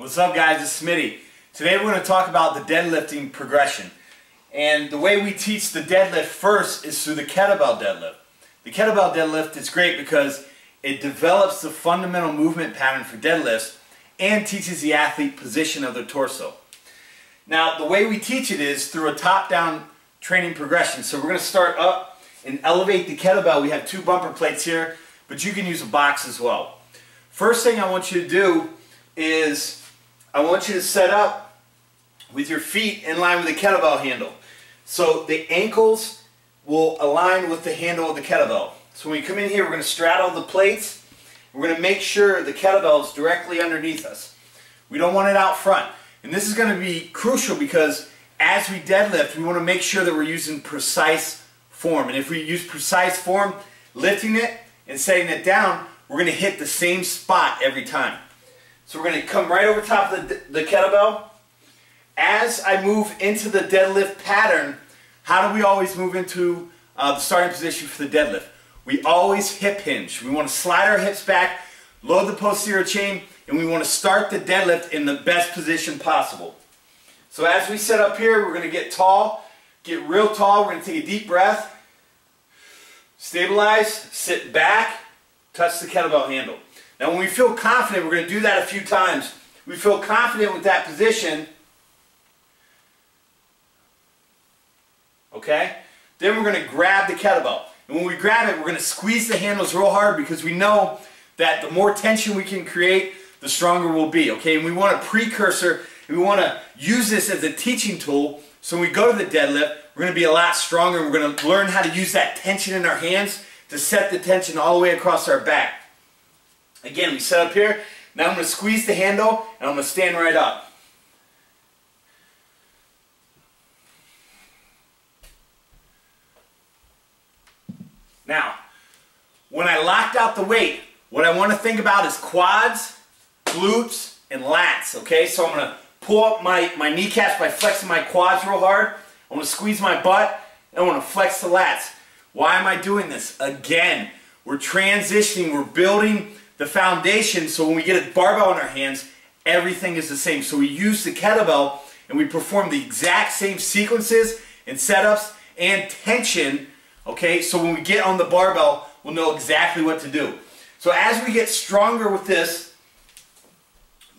What's up, guys? It's Smitty. Today we're going to talk about the deadlifting progression. And the way we teach the deadlift first is through the kettlebell deadlift. The kettlebell deadlift is great because it develops the fundamental movement pattern for deadlifts and teaches the athlete position of their torso. Now, the way we teach it is through a top-down training progression. So we're going to start up and elevate the kettlebell. We have two bumper plates here, but you can use a box as well. First thing I want you to do is I want you to set up with your feet in line with the kettlebell handle. So the ankles will align with the handle of the kettlebell. So when we come in here, we're going to straddle the plates. We're going to make sure the kettlebell is directly underneath us. We don't want it out front. And this is going to be crucial because as we deadlift, we want to make sure that we're using precise form. And if we use precise form, lifting it and setting it down, we're going to hit the same spot every time. So we're going to come right over top of the kettlebell. As I move into the deadlift pattern, how do we always move into the starting position for the deadlift? We always hip hinge. We want to slide our hips back, load the posterior chain, and we want to start the deadlift in the best position possible. So as we set up here, we're going to get tall, get real tall. We're going to take a deep breath, stabilize, sit back, touch the kettlebell handle. Now when we feel confident, we're going to do that a few times. We feel confident with that position. Okay? Then we're going to grab the kettlebell. And when we grab it, we're going to squeeze the handles real hard because we know that the more tension we can create, the stronger we'll be. Okay? And we want a precursor, and we want to use this as a teaching tool. So when we go to the deadlift, we're going to be a lot stronger. We're going to learn how to use that tension in our hands to set the tension all the way across our back. Again, we set up here. Now I'm going to squeeze the handle and I'm going to stand right up. Now, when I locked out the weight, what I want to think about is quads, glutes, and lats. Okay, so I'm going to pull up my kneecaps by flexing my quads real hard. I want to squeeze my butt and I want to flex the lats. Why am I doing this? Again, we're transitioning, we're building the foundation, so when we get a barbell in our hands, everything is the same. So we use the kettlebell and we perform the exact same sequences and setups and tension, okay? So when we get on the barbell, we'll know exactly what to do. So as we get stronger with this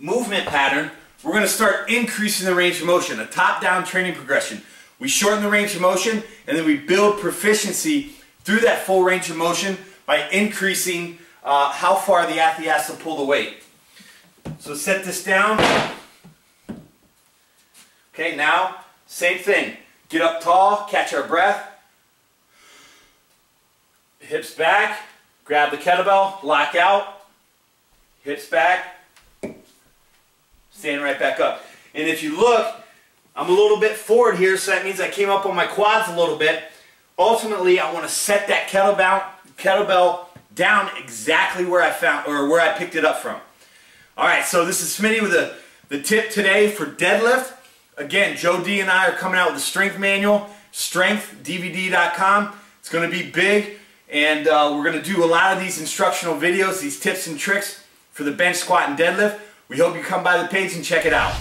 movement pattern, we're going to start increasing the range of motion, a top-down training progression. We shorten the range of motion and then we build proficiency through that full range of motion by increasing how far the athlete has to pull the weight. So set this down. Okay, now, same thing. Get up tall, catch our breath. Hips back, grab the kettlebell, lock out. Hips back, stand right back up. And if you look, I'm a little bit forward here, so that means I came up on my quads a little bit. Ultimately, I want to set that kettlebell down exactly where I found, or where I picked it up from. Alright, so this is Smitty with the tip today for deadlift. Again, Joe D and I are coming out with a strength manual, strengthdvd.com. It's going to be big, and we're going to do a lot of these instructional videos, these tips and tricks for the bench, squat, and deadlift. We hope you come by the page and check it out.